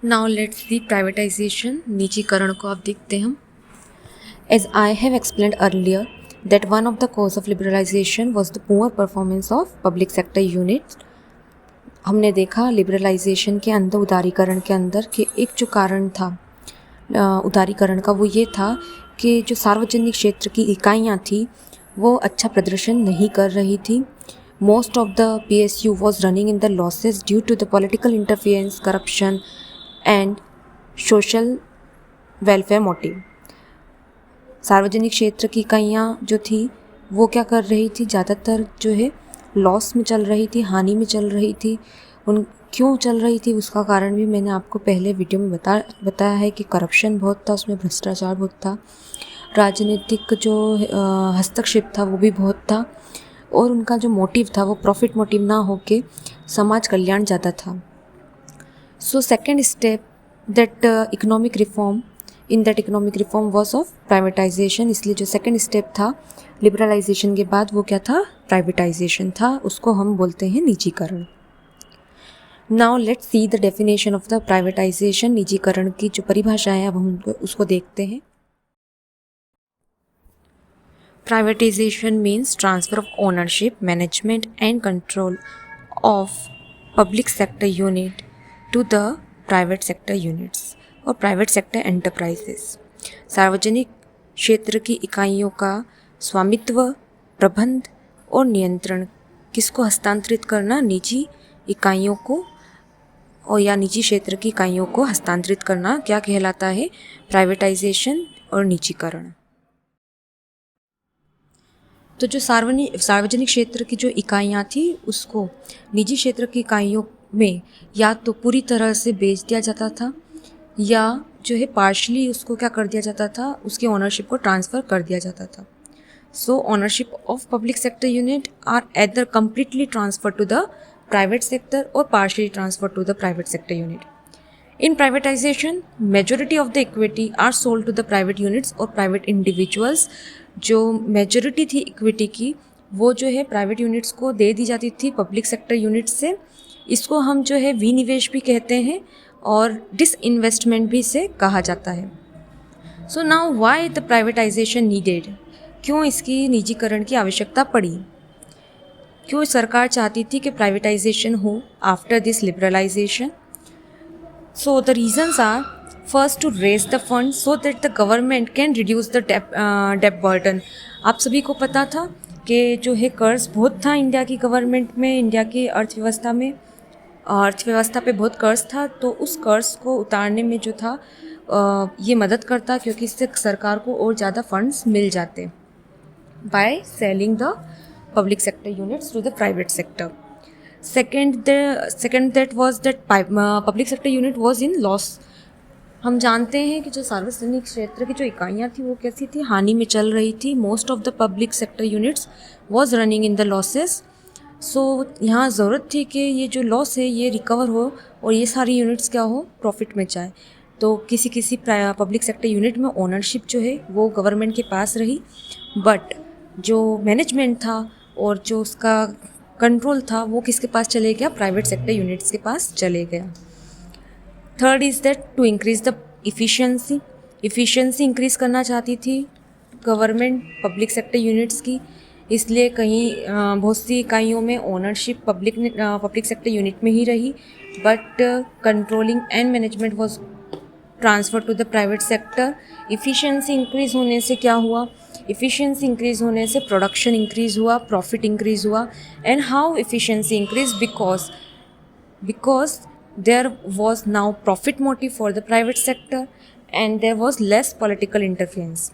Now let's the privatisation, निजीकरण को आप देखते हैं हम. As I have explained earlier that one of the cause of liberalization was the poor performance of public sector units. हमने देखा लिबरलाइजेशन के अंदर, उदारीकरण के अंदर, कि एक जो कारण था उदारीकरण का वो ये था कि जो सार्वजनिक क्षेत्र की इकाइयाँ थी वो अच्छा प्रदर्शन नहीं कर रही थी. Most of the PSU was running in the losses due to the political interference, corruption and social welfare motive. सार्वजनिक क्षेत्र की इकाइयाँ जो थी वो क्या कर रही थी, ज़्यादातर जो है लॉस में चल रही थी, हानि में चल रही थी. उन क्यों चल रही थी उसका कारण भी मैंने आपको पहले वीडियो में बताया है कि करप्शन बहुत था, उसमें भ्रष्टाचार बहुत था, राजनीतिक जो हस्तक्षेप था वो भी बहुत था, और उनका जो मोटिव था वो प्रॉफिट मोटिव ना होके समाज कल्याण ज़्यादा था. So second step that economic reform, in that economic reform was of privatisation. इसलिए जो सेकेंड स्टेप था लिबरलाइजेशन के बाद वो क्या था, प्राइवेटाइजेशन था. उसको हम बोलते हैं निजीकरण. Now let's see the definition of the privatisation. निजीकरण की जो परिभाषा है अब हम उसको देखते हैं. Privatisation means transfer of ownership, management and control of public sector unit to the private sector units और प्राइवेट सेक्टर एंटरप्राइजेस. सार्वजनिक क्षेत्र की इकाइयों का स्वामित्व, प्रबंध और नियंत्रण किसको हस्तांतरित करना, निजी इकाइयों को, और या निजी क्षेत्र की इकाइयों को हस्तांतरित करना क्या कहलाता है, प्राइवेटाइजेशन और निजीकरण. तो जो सार्वजनिक क्षेत्र की जो इकाइयाँ थी उसको निजी क्षेत्र की इकाइयों में या तो पूरी तरह से बेच दिया जाता था या जो है पार्शली उसको क्या कर दिया जाता था, उसके ओनरशिप को ट्रांसफ़र कर दिया जाता था. So ownership of public sector unit are either completely transfer to the private sector और partially transfer to the private sector unit. In privatization, majority of the equity are sold to the private units और private individuals. जो majority थी equity की वो जो है private units को दे दी जाती थी पब्लिक सेक्टर यूनिट्स से. इसको हम जो है विनिवेश भी कहते हैं और डिसइन्वेस्टमेंट भी इसे कहा जाता है. So now why the privatisation needed, क्यों इसकी निजीकरण की आवश्यकता पड़ी, क्यों सरकार चाहती थी कि प्राइवेटाइजेशन हो after this liberalisation. So the reasons are, first to raise the funds so that the government can reduce the debt burden. आप सभी को पता था कि जो है कर्ज बहुत था इंडिया की गवर्नमेंट में, इंडिया की अर्थव्यवस्था पे बहुत कर्ज था. तो उस कर्ज को उतारने में जो था ये मदद करता, क्योंकि इससे सरकार को और ज़्यादा फंड्स मिल जाते by selling the public sector units to the private sector. Second that was that public sector unit was in loss. हम जानते हैं कि जो सार्वजनिक क्षेत्र की जो इकाइयाँ थी वो कैसी थी, हानि में चल रही थी. Most of the public sector units was running in the losses. सो यहाँ ज़रूरत थी कि ये जो लॉस है ये रिकवर हो और ये सारी यूनिट्स क्या हो, प्रॉफिट में जाए. तो किसी पब्लिक सेक्टर यूनिट में ओनरशिप जो है वो गवर्नमेंट के पास रही, बट जो मैनेजमेंट था और जो उसका कंट्रोल था वो किसके पास चले गया, प्राइवेट सेक्टर यूनिट्स के पास चले गया. Third is that to increase the efficiency increase करना चाहती थी गवर्नमेंट पब्लिक सेक्टर यूनिट्स की. इसलिए कहीं बहुत सी इकाइयों में ओनरशिप पब्लिक सेक्टर यूनिट में ही रही, but controlling and management was transfer to the private sector. Efficiency increase होने से क्या हुआ, इफ़िशियंसी इंक्रीज होने से प्रोडक्शन इंक्रीज हुआ, प्रॉफिट इंक्रीज हुआ. And how efficiency increase, because there was now profit motive for the private sector and there was less political interference.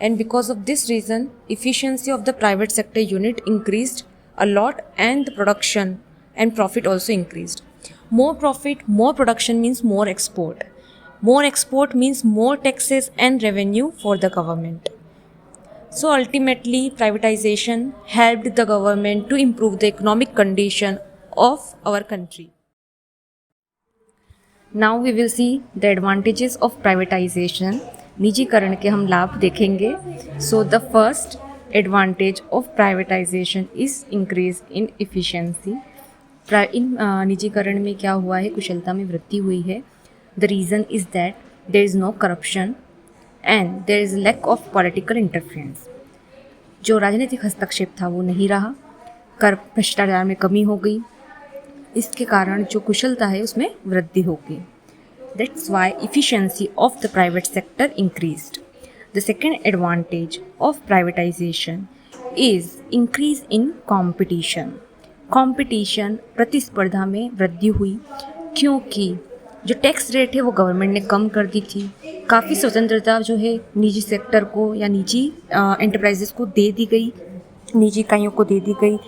And because of this reason efficiency of the private sector unit increased a lot and the production and profit also increased. More profit, more production means more export. More export means more taxes and revenue for the government. So ultimately, privatization helped the government to improve the economic condition of our country. Now we will see the advantages of privatization. निजीकरण के हम लाभ देखेंगे. So the first advantage of privatization is increase in efficiency. निजीकरण में क्या हुआ है, कुशलता में वृद्धि हुई है. The reason is that there is no corruption and there is lack of political interference. जो राजनीतिक हस्तक्षेप था वो नहीं रहा, कर भ्रष्टाचार में कमी हो गई, इसके कारण जो कुशलता है उसमें वृद्धि होगी. That's why efficiency of the private sector increased. The second advantage of privatization is increase in competition. Competition प्रतिस्पर्धा में वृद्धि हुई क्योंकि जो टैक्स रेट है वो गवर्नमेंट ने कम कर दी थी. काफ़ी स्वतंत्रता जो है निजी सेक्टर को या निजी एंटरप्राइजेस को दे दी गई, निजी इकाइयों को दे दी गई.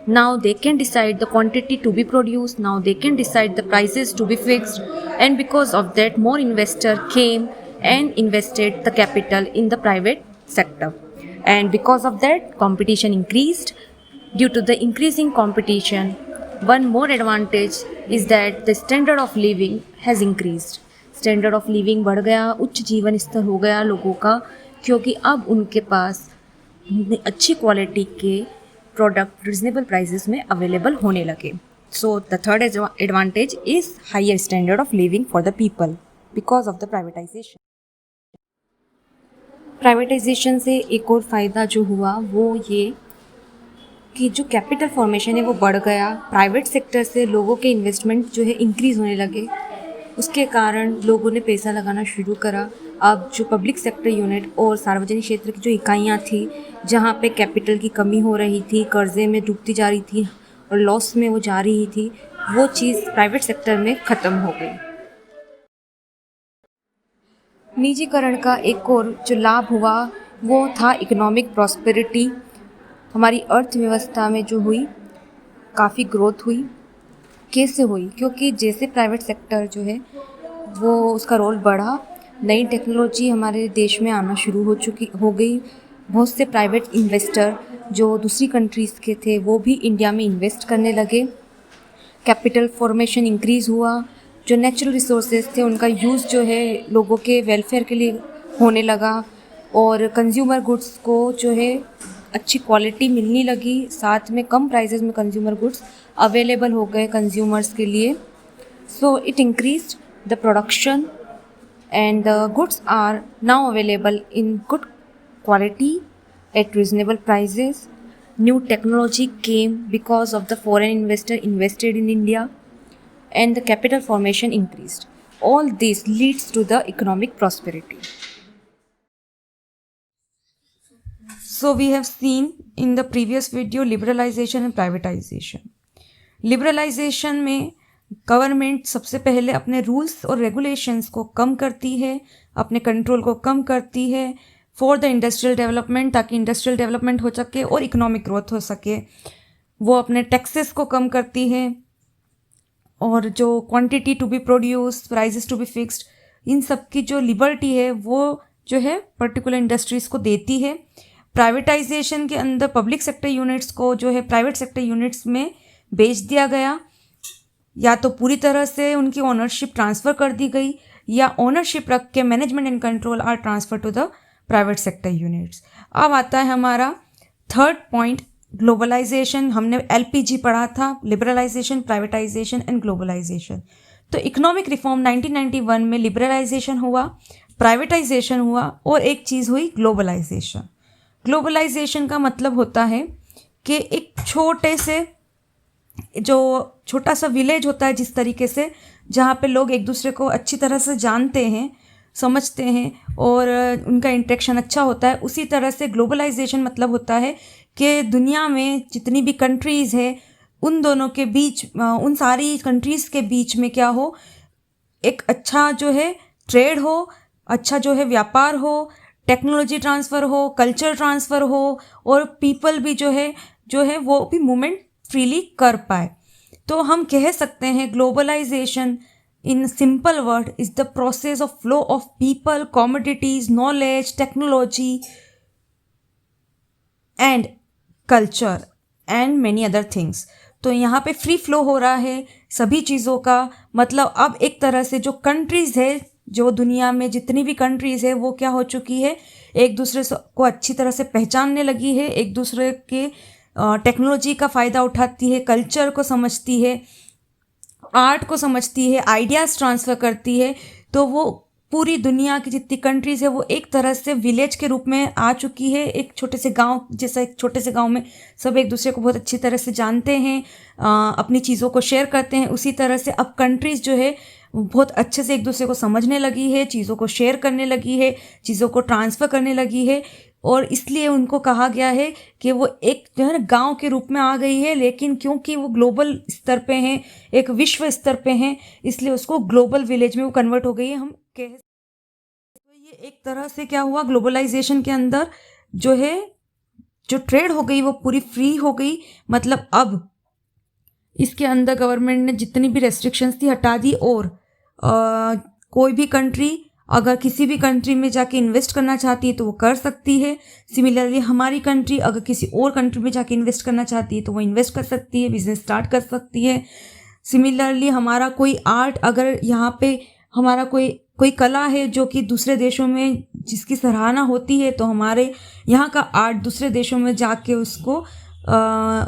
Now they can decide the quantity to be produced. Now they can decide the prices to be fixed. And because of that, more investor came and invested the capital in the private sector. And because of that, competition increased. Due to the increasing competition, one more advantage is that the standard of living has increased. Standard of living बढ़ गया, उच्च जीवन स्तर हो गया लोगों का, क्योंकि अब उनके पास अच्छी क्वालिटी के प्रोडक्ट रिजनेबल प्राइसेस में अवेलेबल होने लगे. So the third advantage is higher standard of living for the people because of the privatisation. Privatisation से एक और फ़ायदा जो हुआ वो ये कि जो कैपिटल फॉर्मेशन है वो बढ़ गया. प्राइवेट सेक्टर से लोगों के इन्वेस्टमेंट जो है इंक्रीज़ होने लगे, उसके कारण लोगों ने पैसा लगाना शुरू करा. अब जो पब्लिक सेक्टर यूनिट और सार्वजनिक क्षेत्र की जो इकाइयाँ थी, जहाँ पे कैपिटल की कमी हो रही थी, कर्जे में डूबती जा रही थी और लॉस में वो जा रही थी, वो चीज़ प्राइवेट सेक्टर में ख़त्म हो गई. निजीकरण का एक और जो लाभ हुआ वो था इकोनॉमिक प्रॉस्पेरिटी. हमारी अर्थव्यवस्था में जो हुई काफ़ी ग्रोथ हुई. कैसे हुई? क्योंकि जैसे प्राइवेट सेक्टर जो है वो उसका रोल बढ़ा, नई टेक्नोलॉजी हमारे देश में आना शुरू हो गई. बहुत से प्राइवेट इन्वेस्टर जो दूसरी कंट्रीज़ के थे वो भी इंडिया में इन्वेस्ट करने लगे. कैपिटल फॉर्मेशन इंक्रीज़ हुआ. जो नेचुरल रिसोर्सेज थे उनका यूज़ जो है लोगों के वेलफेयर के लिए होने लगा और कंज्यूमर गुड्स को जो है अच्छी क्वालिटी मिलने लगी. साथ में कम प्राइसेस में कंज्यूमर गुड्स अवेलेबल हो गए कंज्यूमर्स के लिए. So it increased the production and the goods are now available in good quality at reasonable prices. New technology came because of the foreign investor invested in India and the capital formation increased. All this leads to the economic prosperity. So we have seen in the previous video liberalization and privatization. Liberalization में government सबसे पहले अपने rules और regulations को कम करती है, अपने control को कम करती है फॉर द इंडस्ट्रियल डेवलपमेंट, ताकि इंडस्ट्रियल डेवलपमेंट हो सके और इकोनॉमिक ग्रोथ हो सके. वो अपने टैक्सेस को कम करती है और जो quantity to be produce, prices to be fixed, इन सब की जो लिबर्टी है वो जो है पर्टिकुलर इंडस्ट्रीज़ को देती है. प्राइवेटाइजेशन के अंदर पब्लिक सेक्टर यूनिट्स को जो है प्राइवेट सेक्टर यूनिट्स में बेच दिया गया, या तो पूरी तरह से उनकी ओनरशिप ट्रांसफ़र कर दी गई या ओनरशिप रख के management and control are transfer to the private sector units. अब आता है हमारा थर्ड पॉइंट, ग्लोबलाइजेशन. हमने LPG पढ़ा था, लिबरलाइजेशन, प्राइवेटाइजेशन एंड ग्लोबलाइजेशन. तो इकोनॉमिक रिफॉर्म 1991 में लिबरलाइजेशन हुआ, प्राइवेटाइजेशन हुआ और एक चीज़ हुई ग्लोबलाइजेशन. ग्लोबलाइजेशन का मतलब होता है कि एक छोटा सा विलेज होता है, जिस तरीके से जहाँ पे लोग एक दूसरे को अच्छी तरह से जानते हैं, समझते हैं और उनका इंटरेक्शन अच्छा होता है, उसी तरह से ग्लोबलाइजेशन मतलब होता है कि दुनिया में जितनी भी कंट्रीज़ है उन दोनों के बीच, उन सारी कंट्रीज़ के बीच में क्या हो, एक अच्छा जो है ट्रेड हो, अच्छा जो है व्यापार हो, टेक्नोलॉजी ट्रांसफ़र हो, कल्चर ट्रांसफ़र हो और पीपल भी जो है वो भी मूवमेंट फ्रीली कर पाए. तो हम कह सकते हैं globalisation in simple word is the process of flow of people, commodities, knowledge, technology and culture and many other things. तो यहाँ पे फ्री फ्लो हो रहा है सभी चीज़ों का. मतलब अब एक तरह से जो कंट्रीज़ है, जो दुनिया में जितनी भी कंट्रीज़ है वो क्या हो चुकी है, एक दूसरे को अच्छी तरह से पहचानने लगी है, एक दूसरे के टेक्नोलॉजी का फ़ायदा उठाती है, कल्चर को समझती है आर्ट को समझती है, आइडियाज़ ट्रांसफ़र करती है, तो वो पूरी दुनिया की जितनी कंट्रीज़ है वो एक तरह से विलेज के रूप में आ चुकी है। एक छोटे से गांव जैसा, एक छोटे से गांव में सब एक दूसरे को बहुत अच्छी तरह से जानते हैं, अपनी चीज़ों को शेयर करते हैं। उसी तरह से अब कंट्रीज़ जो है बहुत अच्छे से एक दूसरे को समझने लगी है, चीज़ों को शेयर करने लगी है, चीज़ों को ट्रांसफ़र करने लगी है, और इसलिए उनको कहा गया है कि वो एक जो है ना गाँव के रूप में आ गई है। लेकिन क्योंकि वो ग्लोबल स्तर पे हैं, एक विश्व स्तर पे हैं, इसलिए उसको ग्लोबल विलेज में वो कन्वर्ट हो गई है। हम कह तो ये एक तरह से क्या हुआ, ग्लोबलाइजेशन के अंदर जो है जो ट्रेड हो गई वो पूरी फ्री हो गई। मतलब अब इसके अंदर गवर्नमेंट ने जितनी भी रेस्ट्रिक्शंस थी हटा दी, और कोई भी कंट्री अगर किसी भी कंट्री में जाके इन्वेस्ट करना चाहती है तो वो कर सकती है। सिमिलरली हमारी कंट्री अगर किसी और कंट्री में जाके इन्वेस्ट करना चाहती है तो वो इन्वेस्ट कर सकती है, बिजनेस स्टार्ट कर सकती है। सिमिलरली हमारा कोई आर्ट, अगर यहाँ पे हमारा कोई कला है जो कि दूसरे देशों में जिसकी सराहना होती है, तो हमारे यहाँ का आर्ट दूसरे देशों में जाके उसको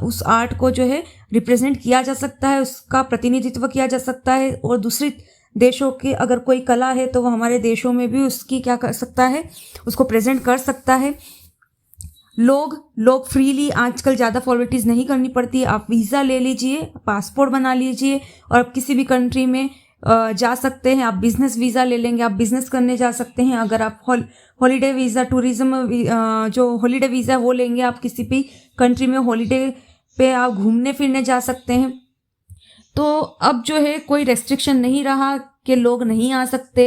उस आर्ट को जो है रिप्रेजेंट किया जा सकता है, उसका प्रतिनिधित्व किया जा सकता है। और दूसरी देशों की अगर कोई कला है तो वो हमारे देशों में भी उसकी क्या कर सकता है, उसको प्रेजेंट कर सकता है। लोग फ्रीली आजकल ज़्यादा फॉर्मेलिटीज़ नहीं करनी पड़ती। आप वीज़ा ले लीजिए, पासपोर्ट बना लीजिए और आप किसी भी कंट्री में जा सकते हैं। आप बिज़नेस वीज़ा ले लेंगे, आप बिज़नेस करने जा सकते हैं। अगर आप हॉलीडे वीज़ा, टूरिज़्म जो हॉलीडे वीज़ा वो लेंगे, आप किसी भी कंट्री में हॉलीडे पे आप घूमने फिरने जा सकते हैं। तो अब जो है कोई रेस्ट्रिक्शन नहीं रहा कि लोग नहीं आ सकते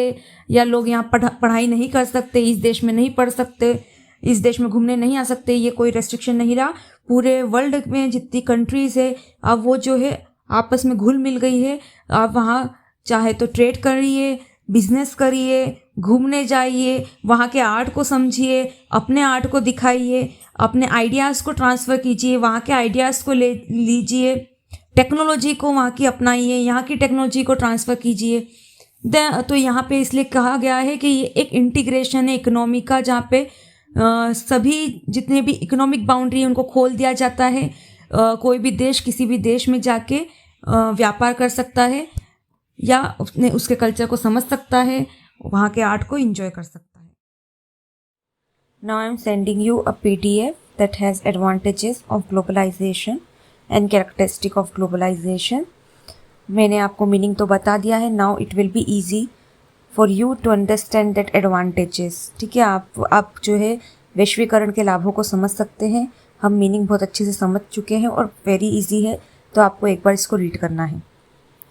या लोग यहाँ पढ़ाई नहीं कर सकते, इस देश में नहीं पढ़ सकते, इस देश में घूमने नहीं आ सकते, ये कोई रेस्ट्रिक्शन नहीं रहा। पूरे वर्ल्ड में जितनी कंट्रीज़ है अब वो जो है आपस में घुल मिल गई है। आप वहाँ चाहे तो ट्रेड करिए, बिजनेस करिए, घूमने जाइए, वहाँ के आर्ट को समझिए, अपने आर्ट को दिखाइए, अपने आइडियाज़ को ट्रांसफ़र कीजिए, वहाँ के आइडियाज़ को ले लीजिए, टेक्नोलॉजी को वहाँ की अपनाइए, यहाँ की टेक्नोलॉजी को ट्रांसफ़र कीजिए। तो यहाँ पे इसलिए कहा गया है कि ये एक इंटीग्रेशन है इकोनॉमी का, जहाँ पे सभी जितने भी इकोनॉमिक बाउंड्री है उनको खोल दिया जाता है। कोई भी देश किसी भी देश में जाके व्यापार कर सकता है या उसके कल्चर को समझ सकता है, वहाँ के आर्ट को एंजॉय कर सकता है। Now I am sending you a PDF that has advantages of globalization and characteristic of globalization. मैंने आपको मीनिंग तो बता दिया है। Now it will be easy for you to understand that advantages. ठीक है, आप जो है वैश्वीकरण के लाभों को समझ सकते हैं। हम मीनिंग बहुत अच्छे से समझ चुके हैं और वेरी इजी है, तो आपको एक बार इसको रीड करना है।